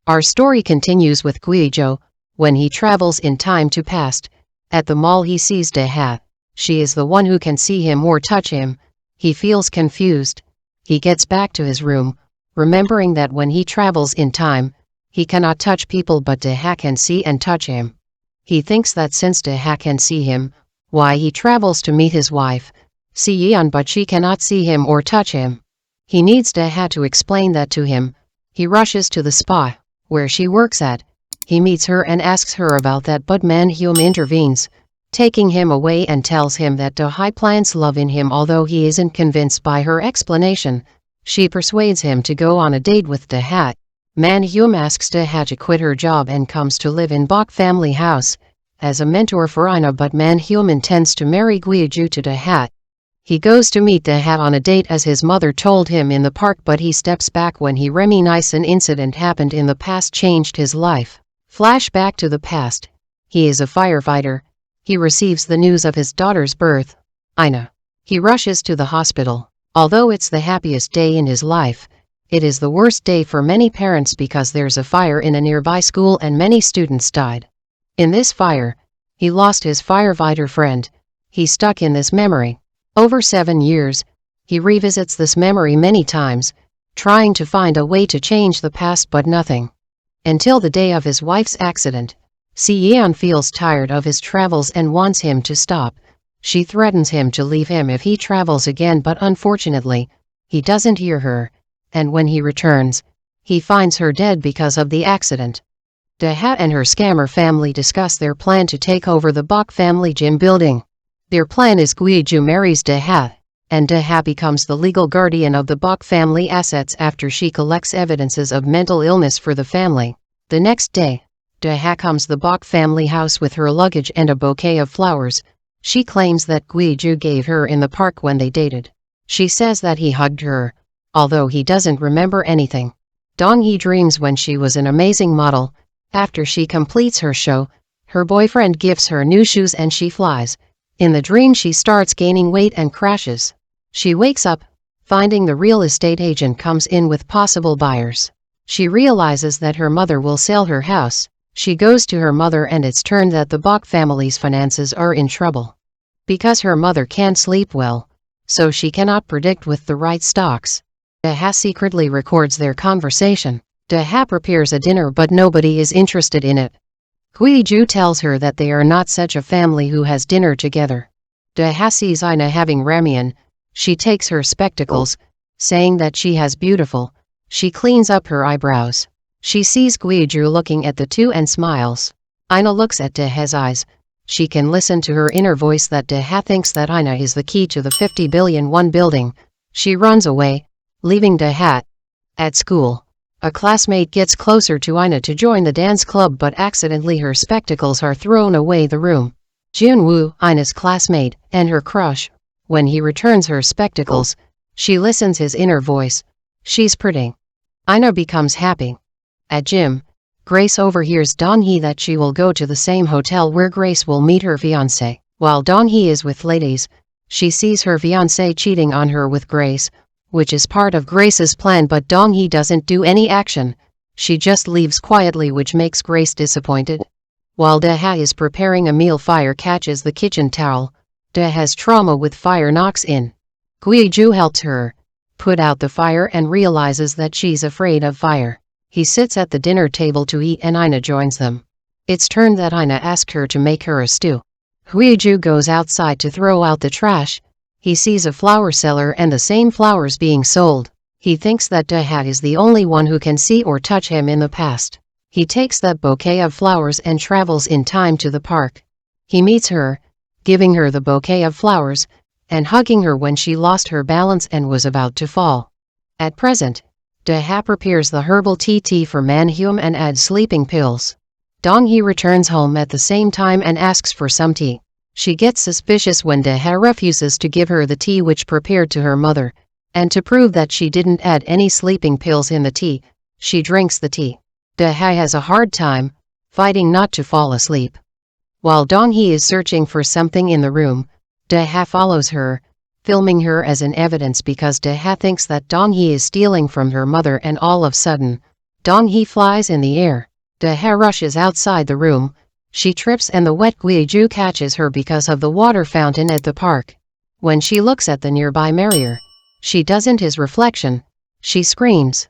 Our story continues with Guizhou. When he travels in time to past, at the mall he sees Deha. She is the one who can see him or touch him. He feels confused. He gets back to his room, remembering that when he travels in time, he cannot touch people but Deha can see and touch him. He thinks that since Deha can see him, why he travels to meet his wife, Si Yan, but she cannot see him or touch him. He needs Deha to explain that to him. He rushes to the spa, where she works at. He meets her and asks her about that, but Man-Hyum intervenes, taking him away and tells him that Deha plants love in him. Although he isn't convinced by her explanation, she persuades him to go on a date with Deha. Man-Hyum asks Deha to quit her job and comes to live in Bok family house as a mentor for Ina, but Man-Hyum intends to marry Guizhou to Deha. He goes to meet Deha on a date as his mother told him in the park, but he steps back when he reminisces an incident happened in the past changed his life. Flashback to the past. He is a firefighter. He receives the news of his daughter's birth, Ina. He rushes to the hospital. Although it's the happiest day in his life, it is the worst day for many parents because there's a fire in a nearby school and many students died. In this fire, he lost his firefighter friend. He's stuck in this memory. Over 7 years, he revisits this memory many times, trying to find a way to change the past, but nothing. Until the day of his wife's accident, Si Yan feels tired of his travels and wants him to stop. She threatens him to leave him if he travels again, but unfortunately, he doesn't hear her, and when he returns, he finds her dead because of the accident. Deha and her scammer family discuss their plan to take over the Bok family gym building. Their plan is Guizhou marries Deha, and Deha becomes the legal guardian of the Bok family assets after she collects evidences of mental illness for the family. The next day, Deha comes to the Bok family house with her luggage and a bouquet of flowers. She claims that Guizhou gave her in the park when they dated. She says that he hugged her, although he doesn't remember anything. Dong-hee dreams when she was an amazing model. After she completes her show, her boyfriend gives her new shoes and she flies. In the dream she starts gaining weight and crashes. She wakes up, finding the real estate agent comes in with possible buyers. She realizes that her mother will sell her house. She goes to her mother and it's turned that the Bok family's finances are in trouble. Because her mother can't sleep well, so she cannot predict with the right stocks. Deha secretly records their conversation. Deha prepares a dinner but nobody is interested in it. Guizhou tells her that they are not such a family who has dinner together. Deha sees Ina having ramen. She takes her spectacles, saying that she has beautiful. She cleans up her eyebrows. She sees Guizhou looking at the two and smiles. Ina looks at Deha's eyes. She can listen to her inner voice that Deha thinks that Ina is the key to the 50 billion won building. She runs away, leaving Deha. At school, a classmate gets closer to Ina to join the dance club, but accidentally her spectacles are thrown away the room. Junwoo, Ina's classmate, and her crush. When he returns her spectacles, she listens his inner voice. She's pretty. Ina becomes happy. At gym, Grace overhears Dong-hee that she will go to the same hotel where Grace will meet her fiancé. While Dong-hee is with ladies, she sees her fiancé cheating on her with Grace, which is part of Grace's plan, but Dong-hee doesn't do any action. She just leaves quietly, which makes Grace disappointed. While Deha is preparing a meal, fire catches the kitchen towel. Deha's trauma with fire knocks in. Guizhou helps her put out the fire and realizes that she's afraid of fire. He sits at the dinner table to eat and Ina joins them. It's turned that Ina asked her to make her a stew. Guizhou goes outside to throw out the trash. He sees a flower seller and the same flowers being sold. He thinks that Deha is the only one who can see or touch him in the past. He takes that bouquet of flowers and travels in time to the park. He meets her, giving her the bouquet of flowers, and hugging her when she lost her balance and was about to fall. At present, Deha prepares the herbal tea for Man-Hyum and adds sleeping pills. Dong-hee returns home at the same time and asks for some tea. She gets suspicious when Deha refuses to give her the tea which prepared to her mother, and to prove that she didn't add any sleeping pills in the tea, she drinks the tea. Deha has a hard time fighting not to fall asleep. While Dong-hee is searching for something in the room, Deha follows her, filming her as an evidence because Deha thinks that Dong-hee is stealing from her mother, and all of a sudden, Dong He flies in the air. De-he rushes outside the room. She trips and the wet Guiju catches her because of the water fountain at the park. When she looks at the nearby mirror, she doesn't his reflection. She screams.